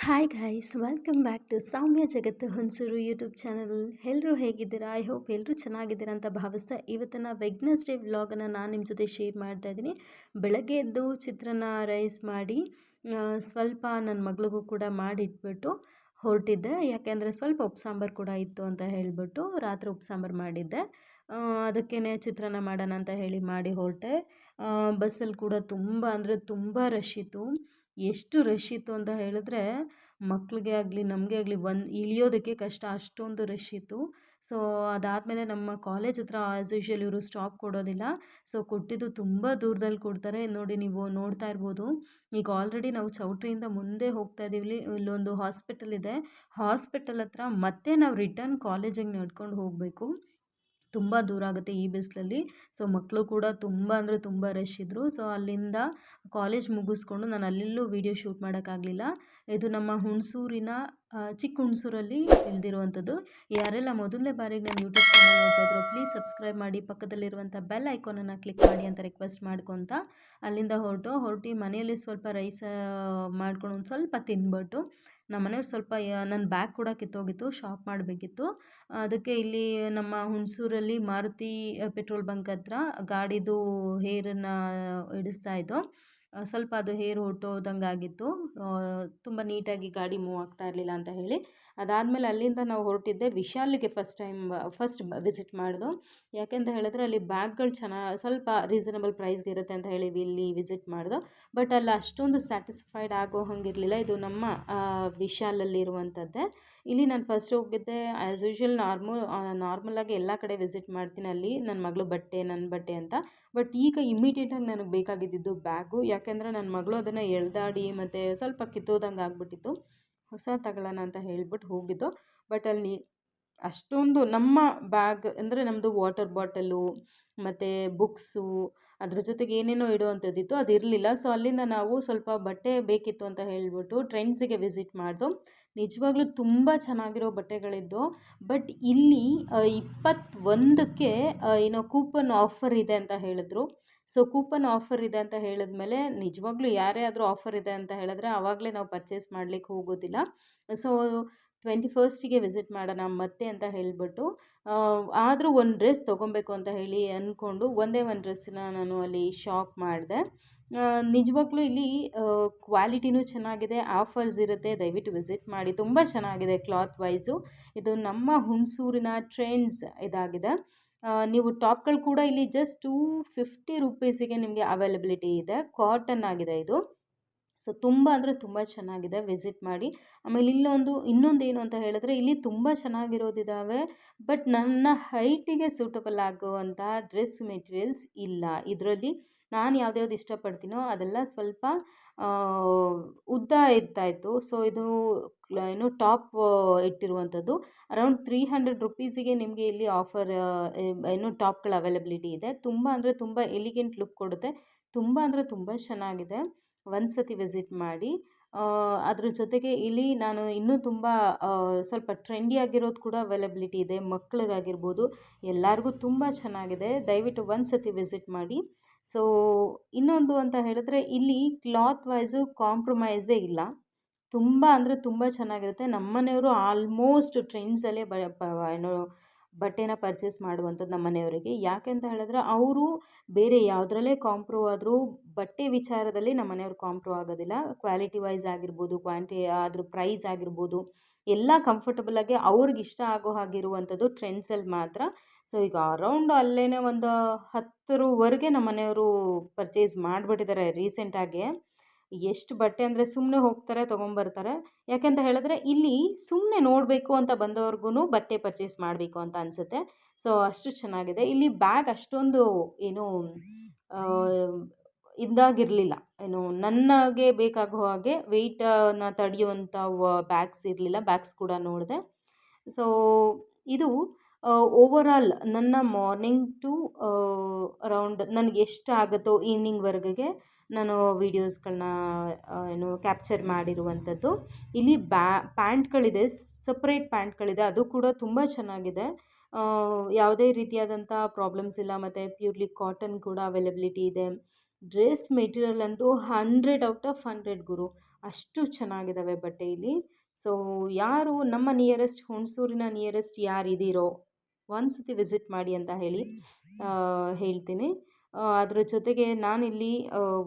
Hi guys, welcome back to Soumya ಜಗತ್ತು Hunsur YouTube channel. ಎಲ್ಲರೂ ಹೇಗಿದ್ದೀರಾ? ಐ ಹೋಪ್ ಎಲ್ಲರೂ ಚೆನ್ನಾಗಿದ್ದೀರಾ ಅಂತ ಭಾವಿಸ್ತಾ ಇವತ್ತಿನ ವೆಡ್ನೆಸ್ಡೇ ವ್ಲಾಗನ್ನು ನಾನು ನಿಮ್ಮ ಜೊತೆ ಶೇರ್ ಮಾಡ್ತಾ ಇದ್ದೀನಿ. ಬೆಳಗ್ಗೆ ಎದ್ದು ಚಿತ್ರಾನ್ನ ರೈಸ್ ಮಾಡಿ ಸ್ವಲ್ಪ ನನ್ನ ಮಗಳಿಗೂ ಕೂಡ ಮಾಡಿಟ್ಬಿಟ್ಟು ಹೊರಟಿದ್ದೆ. ಯಾಕೆಂದರೆ ಸ್ವಲ್ಪ ಉಪ್ಪು ಸಾಂಬಾರು ಕೂಡ ಇತ್ತು ಅಂತ ಹೇಳಿಬಿಟ್ಟು ರಾತ್ರಿ ಉಪ್ಪು ಸಾಂಬಾರು ಮಾಡಿದ್ದೆ. ಅದಕ್ಕೇ ಚಿತ್ರಾನ್ನ ಮಾಡೋಣ ಅಂತ ಹೇಳಿ ಮಾಡಿ ಹೊರಟೆ. ಬಸ್ಸಲ್ಲಿ ಕೂಡ ತುಂಬ ಅಂದರೆ ತುಂಬ ರಶ್ ಇತ್ತು. ಎಷ್ಟು ರಶ್ ಇತ್ತು ಅಂತ ಹೇಳಿದ್ರೆ ಮಕ್ಕಳಿಗೆ ಆಗಲಿ ನಮಗೆ ಆಗಲಿ ಇಳಿಯೋದಕ್ಕೆ ಕಷ್ಟ, ಅಷ್ಟೊಂದು ರಶ್ ಇತ್ತು. ಸೊ ಅದಾದಮೇಲೆ ನಮ್ಮ ಕಾಲೇಜ್ ಹತ್ರ ಆ್ಯಸ್ ಯೂಶ್ವಲ್ ಇವರು ಸ್ಟಾಪ್ ಕೊಡೋದಿಲ್ಲ. ಸೊ ಕೊಟ್ಟಿದ್ದು ತುಂಬ ದೂರದಲ್ಲಿ ಕೊಡ್ತಾರೆ. ನೋಡಿ, ನೀವು ನೋಡ್ತಾ ಇರ್ಬೋದು. ಈಗ ಆಲ್ರೆಡಿ ನಾವು ಚೌಟ್ರಿಯಿಂದ ಮುಂದೆ ಹೋಗ್ತಾ ಇದ್ದೀವಿ. ಇಲ್ಲೊಂದು ಹಾಸ್ಪಿಟಲ್ ಇದೆ. ಹಾಸ್ಪಿಟಲ್ ಹತ್ರ ಮತ್ತೆ ನಾವು ರಿಟರ್ನ್ ಕಾಲೇಜಿಗೆ ನಡ್ಕೊಂಡು ಹೋಗಬೇಕು. ತುಂಬ ದೂರ ಆಗುತ್ತೆ ಈ ಬಿಸಿಲಲ್ಲಿ. ಸೊ ಮಕ್ಕಳು ಕೂಡ ತುಂಬ ಅಂದರೆ ತುಂಬ ರಶ್ ಇದ್ದರು. ಸೊ ಅಲ್ಲಿಂದ ಕಾಲೇಜ್ ಮುಗಿಸ್ಕೊಂಡು ನಾನು ಅಲ್ಲೆಲ್ಲೂ ವೀಡಿಯೋ ಶೂಟ್ ಮಾಡೋಕ್ಕಾಗಲಿಲ್ಲ. ಇದು ನಮ್ಮ ಹುಣಸೂರಿನ ಚಿಕ್ಕ ಹುಣಸೂರಲ್ಲಿ ಇಳಿದಿರುವಂಥದ್ದು. ಯಾರೆಲ್ಲ ಮೊದಲನೇ ಬಾರಿಗೆ ನನ್ನ ಯೂಟ್ಯೂಬ್ ಚಾನಲ್ ನೋಡ್ತಾ ಇದ್ರು ಪ್ಲೀಸ್ ಸಬ್ಸ್ಕ್ರೈಬ್ ಮಾಡಿ, ಪಕ್ಕದಲ್ಲಿರುವಂಥ ಬೆಲ್ ಐಕಾನನ್ನು ಕ್ಲಿಕ್ ಮಾಡಿ ಅಂತ ರಿಕ್ವೆಸ್ಟ್ ಮಾಡ್ಕೊತ ಅಲ್ಲಿಂದ ಹೊರಟು ಮನೆಯಲ್ಲಿ ಸ್ವಲ್ಪ ರೈಸ್ ಮಾಡ್ಕೊಂಡು ಒಂದು ಸ್ವಲ್ಪ ತಿಂದ್ಬಿಟ್ಟು ನಮ್ಮ ಮನೆಯವ್ರು ಸ್ವಲ್ಪ ನನ್ನ ಬ್ಯಾಗ್ ಕೂಡ ಕಿತ್ತೋಗಿತ್ತು, ಶಾಪ್ ಮಾಡಬೇಕಿತ್ತು. ಅದಕ್ಕೆ ಇಲ್ಲಿ ನಮ್ಮ ಹುಣಸೂರಲ್ಲಿ ಮಾರುತಿ ಪೆಟ್ರೋಲ್ ಬಂಕ್ ಹತ್ರ ಗಾಡಿದು ಹೇರನ್ನು ಇಡಿಸ್ತಾ ಇದ್ದು. ಸ್ವಲ್ಪ ಅದು ಹೇರ್ ಹೊರ್ಟೋದಂಗೆ ಆಗಿತ್ತು. ತುಂಬ ನೀಟಾಗಿ ಗಾಡಿ ಮೂವ್ ಆಗ್ತಾ ಇರಲಿಲ್ಲ ಅಂತ ಹೇಳಿ ಅದಾದಮೇಲೆ ಅಲ್ಲಿಂದ ನಾವು ಹೊರಟಿದ್ದೆ ವಿಶಾಲಿಗೆ ಫಸ್ಟ್ ವಿಸಿಟ್ ಮಾಡಿದ್ದು. ಯಾಕೆಂತ ಹೇಳಿದ್ರೆ ಅಲ್ಲಿ ಬ್ಯಾಗ್ಗಳು ಸ್ವಲ್ಪ ರೀಸನಬಲ್ ಪ್ರೈಸ್ಗೆ ಇರುತ್ತೆ ಅಂತ ಹೇಳಿ ಇಲ್ಲಿ ವಿಸಿಟ್ ಮಾಡಿದ್ದು. ಬಟ್ ಅಲ್ಲಿ ಅಷ್ಟೊಂದು ಸ್ಯಾಟಿಸ್ಫೈಡ್ ಆಗೋ ಹಂಗಿರಲಿಲ್ಲ. ಇದು ನಮ್ಮ ವಿಶಾಲಲ್ಲಿರುವಂಥದ್ದೇ. ಇಲ್ಲಿ ನಾನು ಫಸ್ಟ್ ಹೋಗಿದ್ದೆ ಆ್ಯಸ್ ಯೂಶ್ವಲ್ ನಾರ್ಮಲಾಗಿ ಎಲ್ಲ ಕಡೆ ವಿಸಿಟ್ ಮಾಡ್ತೀನಿ ಅಲ್ಲಿ ನನ್ನ ಮಗಳು ನನ್ನ ಬಟ್ಟೆ ಅಂತ. ಬಟ್ ಈಗ ಇಮಿಡಿಯೇಟಾಗಿ ನನಗೆ ಬೇಕಾಗಿದ್ದಿದ್ದು ಬ್ಯಾಗು. ಯಾಕೆಂದರೆ ನನ್ನ ಮಗಳು ಅದನ್ನು ಎಳ್ದಾಡಿ ಮತ್ತು ಸ್ವಲ್ಪ ಕಿತ್ತೋದಂಗೆ ಆಗಿಬಿಟ್ಟಿತ್ತು. ಹೊಸ ತಗೊಳ್ಳೋಣ ಅಂತ ಹೇಳ್ಬಿಟ್ಟು ಹೋಗಿದ್ದು. ಬಟ್ ಅಲ್ಲಿ ಅಷ್ಟೊಂದು ನಮ್ಮ ಬ್ಯಾಗ್ ಅಂದರೆ ನಮ್ಮದು ವಾಟರ್ ಬಾಟಲು ಮತ್ತು ಬುಕ್ಸು ಅದ್ರ ಜೊತೆಗೆ ಏನೇನೋ ಇಡುವಂಥದ್ದಿತ್ತು, ಅದು ಇರಲಿಲ್ಲ. ಸೊ ಅಲ್ಲಿಂದ ನಾವು ಸ್ವಲ್ಪ ಬಟ್ಟೆ ಬೇಕಿತ್ತು ಅಂತ ಹೇಳಿಬಿಟ್ಟು ಟ್ರೆಂಡ್ಸಿಗೆ ವಿಸಿಟ್ ಮಾಡಿದು. ನಿಜವಾಗ್ಲೂ ತುಂಬ ಚೆನ್ನಾಗಿರೋ ಬಟ್ಟೆಗಳಿದ್ದು. ಬಟ್ ಇಲ್ಲಿ 21ಕ್ಕೆ ಏನೋ ಕೂಪನ್ ಆಫರ್ ಇದೆ ಅಂತ ಹೇಳಿದ್ರು. ಸೊ ಕೂಪನ್ ಆಫರ್ ಇದೆ ಅಂತ ಹೇಳಿದ್ಮೇಲೆ ನಿಜವಾಗ್ಲೂ ಯಾರೇ ಆದರೂ ಆಫರ್ ಇದೆ ಅಂತ ಹೇಳಿದ್ರೆ ಆವಾಗಲೇ ನಾವು ಪರ್ಚೇಸ್ ಮಾಡಲಿಕ್ಕೆ ಹೋಗೋದಿಲ್ಲ. ಸೊ 21ಗೆ ವಿಸಿಟ್ ಮಾಡೋಣ ಮತ್ತೆ ಅಂತ ಹೇಳಿಬಿಟ್ಟು ಆದರೂ ಒಂದು ಡ್ರೆಸ್ ತೊಗೊಬೇಕು ಅಂತ ಹೇಳಿ ಅಂದ್ಕೊಂಡು ಒಂದೇ ಒಂದು ಡ್ರೆಸ್ಸನ್ನ ನಾನು ಅಲ್ಲಿ ಶಾಪ್ ಮಾಡಿದೆ. ನಿಜವಾಗ್ಲೂ ಇಲ್ಲಿ ಕ್ವಾಲಿಟಿನೂ ಚೆನ್ನಾಗಿದೆ, ಆಫರ್ಸ್ ಇರುತ್ತೆ, ದಯವಿಟ್ಟು ವಿಸಿಟ್ ಮಾಡಿ. ತುಂಬ ಚೆನ್ನಾಗಿದೆ ಕ್ಲಾತ್ ವೈಸು. ಇದು ನಮ್ಮ ಹುಣಸೂರಿನ ಟ್ರೆಂಡ್ಸ್ ಇದಾಗಿದೆ. ನೀವು ಟಾಪ್ಗಳು ಕೂಡ ಇಲ್ಲಿ ಜಸ್ಟ್ 250 ರುಪೀಸಿಗೆ ನಿಮಗೆ ಅವೈಲಬಿಲಿಟಿ ಇದೆ. ಕಾಟನ್ ಆಗಿದೆ ಇದು. ಸೊ ತುಂಬ ಅಂದರೆ ತುಂಬ ಚೆನ್ನಾಗಿದೆ, ವಿಸಿಟ್ ಮಾಡಿ. ಆಮೇಲೆ ಇನ್ನೊಂದು ಏನು ಅಂತ ಹೇಳಿದ್ರೆ ಇಲ್ಲಿ ತುಂಬ ಚೆನ್ನಾಗಿರೋದಿದ್ದಾವೆ. ಬಟ್ ನನ್ನ ಹೈಟಿಗೆ ಸೂಟಬಲ್ ಆಗುವಂಥ ಡ್ರೆಸ್ ಮೆಟೀರಿಯಲ್ಸ್ ಇಲ್ಲ ಇದರಲ್ಲಿ. ನಾನು ಯಾವ್ದ್ಯಾವ್ದು ಇಷ್ಟಪಡ್ತೀನೋ ಅದೆಲ್ಲ ಸ್ವಲ್ಪ ಉದ್ದ ಇರ್ತಾಯಿತ್ತು. ಸೊ ಇದು ಏನು ಟಾಪ್ ಇಟ್ಟಿರುವಂಥದ್ದು ಅರೌಂಡ್ 300 ರುಪೀಸಿಗೆ ನಿಮಗೆ ಇಲ್ಲಿ ಆಫರ್ ಏನು ಟಾಪ್ಗಳ ಅವೈಲಬಿಲಿಟಿ ಇದೆ. ತುಂಬ ಅಂದರೆ ತುಂಬ ಎಲಿಗೆಂಟ್ ಲುಕ್ ಕೊಡುತ್ತೆ. ತುಂಬ ಅಂದರೆ ತುಂಬ ಚೆನ್ನಾಗಿದೆ. ಒಂದು ಸತಿ ವಿಸಿಟ್ ಮಾಡಿ. ಅದ್ರ ಜೊತೆಗೆ ಇಲ್ಲಿ ನಾನು ಇನ್ನೂ ತುಂಬ ಸ್ವಲ್ಪ ಟ್ರೆಂಡಿ ಆಗಿರೋದು ಕೂಡ ಅವೈಲಬಿಲಿಟಿ ಇದೆ. ಮಕ್ಕಳಿಗಾಗಿರ್ಬೋದು ಎಲ್ಲರಿಗೂ ತುಂಬ ಚೆನ್ನಾಗಿದೆ. ದಯವಿಟ್ಟು ಒಂದು ಸತಿ ವಿಸಿಟ್ ಮಾಡಿ. ಸೊ ಇನ್ನೊಂದು ಅಂತ ಹೇಳಿದ್ರೆ ಇಲ್ಲಿ ಕ್ಲಾತ್ ವೈಸು ಕಾಂಪ್ರಮೈಸೇ ಇಲ್ಲ. ತುಂಬ ಅಂದರೆ ತುಂಬ ಚೆನ್ನಾಗಿರುತ್ತೆ. ನಮ್ಮನೆಯವರು ಆಲ್ಮೋಸ್ಟ್ ಟ್ರೆಂಡ್ಸಲ್ಲೇ ಏನು ಬಟ್ಟೆನ ಪರ್ಚೇಸ್ ಮಾಡುವಂಥದ್ದು ನಮ್ಮ ಮನೆಯವರಿಗೆ. ಯಾಕೆ ಅಂತ ಹೇಳಿದ್ರೆ ಅವರು ಬೇರೆ ಯಾವುದ್ರಲ್ಲೇ ಕಾಂಪ್ರೋ ಆದರೂ ಬಟ್ಟೆ ವಿಚಾರದಲ್ಲಿ ನಮ್ಮ ಮನೆಯವ್ರು ಕಾಂಪ್ರೋ ಆಗೋದಿಲ್ಲ. ಕ್ವಾಲಿಟಿ ವೈಸ್ ಆಗಿರ್ಬೋದು, ಅದ್ರ ಪ್ರೈಸ್ ಆಗಿರ್ಬೋದು ಎಲ್ಲ ಕಂಫರ್ಟಬಲಾಗಿ ಅವ್ರಿಗೆ ಇಷ್ಟ ಆಗೋ ಹಾಗಿರುವಂಥದ್ದು ಟ್ರೆಂಡ್ಸಲ್ಲಿ ಮಾತ್ರ. ಸೊ ಈಗ ಅರೌಂಡ್ ಅಲ್ಲೇ ಒಂದು 10ರವರೆಗೆ ನಮ್ಮ ಮನೆಯವರು ಪರ್ಚೇಸ್ ಮಾಡಿಬಿಟ್ಟಿದ್ದಾರೆ ರೀಸೆಂಟಾಗಿ. ಎಷ್ಟು ಬಟ್ಟೆ ಅಂದರೆ ಸುಮ್ಮನೆ ಹೋಗ್ತಾರೆ, ತೊಗೊಂಬರ್ತಾರೆ. ಯಾಕೆಂತ ಹೇಳಿದ್ರೆ ಇಲ್ಲಿ ಸುಮ್ಮನೆ ನೋಡಬೇಕು ಅಂತ ಬಂದವ್ರಿಗೂ ಬಟ್ಟೆ ಪರ್ಚೇಸ್ ಮಾಡಬೇಕು ಅಂತ ಅನಿಸುತ್ತೆ. ಸೊ ಅಷ್ಟು ಚೆನ್ನಾಗಿದೆ. ಇಲ್ಲಿ ಬ್ಯಾಗ್ ಅಷ್ಟೊಂದು ಏನು ಇದಾಗಿರಲಿಲ್ಲ, ಏನು ನನಗೆ ಬೇಕಾಗೋ ಹಾಗೆ ವೆಯ್ಟನ್ನು ತಡೆಯುವಂಥ ಬ್ಯಾಗ್ಸ್ ಇರಲಿಲ್ಲ. ಬ್ಯಾಗ್ಸ್ ಕೂಡ ನೋಡಿದೆ. ಸೊ ಇದು ಓವರಾಲ್ ನನ್ನ ಮಾರ್ನಿಂಗ್ ಟು ಅರೌಂಡ್ ನನಗೆ ಎಷ್ಟು ಆಗುತ್ತೋ ಈವ್ನಿಂಗ್ವರೆಗೆ ನಾನು ವೀಡಿಯೋಸ್ಗಳನ್ನ ಏನು ಕ್ಯಾಪ್ಚರ್ ಮಾಡಿರುವಂಥದ್ದು. ಇಲ್ಲಿ ಪ್ಯಾಂಟ್ಗಳಿದೆ, ಸಪ್ರೇಟ್ ಪ್ಯಾಂಟ್ಗಳಿದೆ, ಅದು ಕೂಡ ತುಂಬ ಚೆನ್ನಾಗಿದೆ. ಯಾವುದೇ ರೀತಿಯಾದಂಥ ಪ್ರಾಬ್ಲಮ್ಸ್ ಇಲ್ಲ. ಮತ್ತು ಪ್ಯೂರ್ಲಿ ಕಾಟನ್ ಕೂಡ ಅವೈಲಬಿಲಿಟಿ ಇದೆ. ಡ್ರೆಸ್ ಮೆಟೀರಿಯಲ್ ಅಂತೂ 100 ಔಟ್ ಆಫ್ 100 ಗುರು. ಅಷ್ಟು ಚೆನ್ನಾಗಿದ್ದಾವೆ ಬಟ್ಟೆ ಇಲ್ಲಿ. ಸೊ ಯಾರು ನಮ್ಮ ನಿಯರೆಸ್ಟ್ ಹುಣಸೂರಿನ ನಿಯರೆಸ್ಟ್ ಯಾರಿದ್ದೀರೋ ಒಂದು ಸತಿ ವಿಸಿಟ್ ಮಾಡಿ ಅಂತ ಹೇಳ್ತೀನಿ. ಅದ್ರ ಜೊತೆಗೆ ನಾನಿಲ್ಲಿ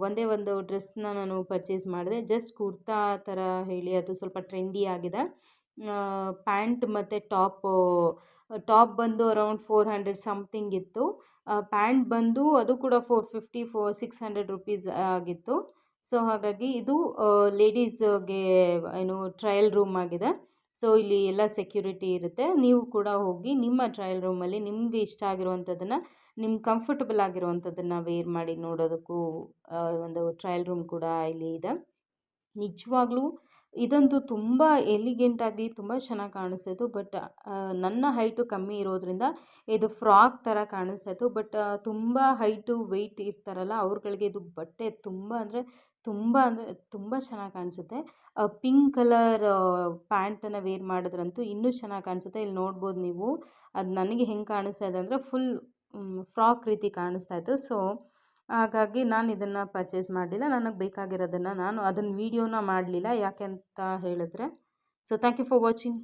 ಒಂದೇ ಒಂದು ಡ್ರೆಸ್ನ ನಾನು ಪರ್ಚೇಸ್ ಮಾಡಿದೆ. ಜಸ್ಟ್ ಕುರ್ತಾ ಥರ ಹೇಳಿ, ಅದು ಸ್ವಲ್ಪ ಟ್ರೆಂಡಿ ಆಗಿದೆ. ಪ್ಯಾಂಟ್ ಮತ್ತು ಟಾಪ್ ಬಂದು ಅರೌಂಡ್ 400 ಸಮಥಿಂಗ್ ಇತ್ತು. ಪ್ಯಾಂಟ್ ಬಂದು ಅದು ಕೂಡ 450 600 ಆಗಿತ್ತು. ಸೊ ಹಾಗಾಗಿ ಇದು ಲೇಡೀಸ್ಗೆ ಏನು ಟ್ರಯಲ್ ರೂಮ್ ಆಗಿದೆ. ಸೊ ಇಲ್ಲಿ ಎಲ್ಲ ಸೆಕ್ಯೂರಿಟಿ ಇರುತ್ತೆ. ನೀವು ಕೂಡ ಹೋಗಿ ನಿಮ್ಮ ಟ್ರಯಲ್ ರೂಮಲ್ಲಿ ನಿಮಗೆ ಇಷ್ಟ ಆಗಿರುವಂಥದ್ದನ್ನು, ನಿಮ್ಗೆ ಕಂಫರ್ಟಬಲ್ ಆಗಿರುವಂಥದ್ದನ್ನು ವೇರ್ ಮಾಡಿ ನೋಡೋದಕ್ಕೂ ಒಂದು ಟ್ರಯಲ್ ರೂಮ್ ಕೂಡ ಇಲ್ಲಿ ಇದೆ. ನಿಜವಾಗ್ಲೂ ಇದಂತೂ ತುಂಬ ಎಲಿಗೆಂಟಾಗಿ ತುಂಬ ಚೆನ್ನಾಗಿ ಕಾಣಿಸ್ತಾಯಿತ್ತು. ಬಟ್ ನನ್ನ ಹೈಟು ಕಮ್ಮಿ ಇರೋದ್ರಿಂದ ಇದು ಫ್ರಾಕ್ ಥರ ಕಾಣಿಸ್ತಾಯಿತ್ತು. ಬಟ್ ತುಂಬ ಹೈಟು ವೆಯ್ಟ್ ಇರ್ತಾರಲ್ಲ ಅವ್ರುಗಳಿಗೆ ಇದು ಬಟ್ಟೆ ತುಂಬ ಚೆನ್ನಾಗಿ ಕಾಣಿಸುತ್ತೆ. ಪಿಂಕ್ ಕಲರ್ ಪ್ಯಾಂಟನ್ನು ವೇರ್ ಮಾಡಿದ್ರಂತೂ ಇನ್ನೂ ಚೆನ್ನಾಗಿ ಕಾಣಿಸುತ್ತೆ. ಇಲ್ಲಿ ನೋಡ್ಬೋದು ನೀವು, ಅದು ನನಗೆ ಹೆಂಗೆ ಕಾಣಿಸ್ತಾ ಇದೆ ಅಂದರೆ ಫುಲ್ ಫ್ರಾಕ್ ರೀತಿ ಕಾಣಿಸ್ತಾಯಿತ್ತು. ಸೊ ಹಾಗಾಗಿ ನಾನು ಇದನ್ನು ಪರ್ಚೇಸ್ ಮಾಡಲಿಲ್ಲ. ನನಗೆ ಬೇಕಾಗಿರೋದನ್ನು ನಾನು ಅದನ್ನು ವೀಡಿಯೋನ ಮಾಡಲಿಲ್ಲ, ಯಾಕೆ ಅಂತ ಹೇಳಿದ್ರೆ. So thank you for watching.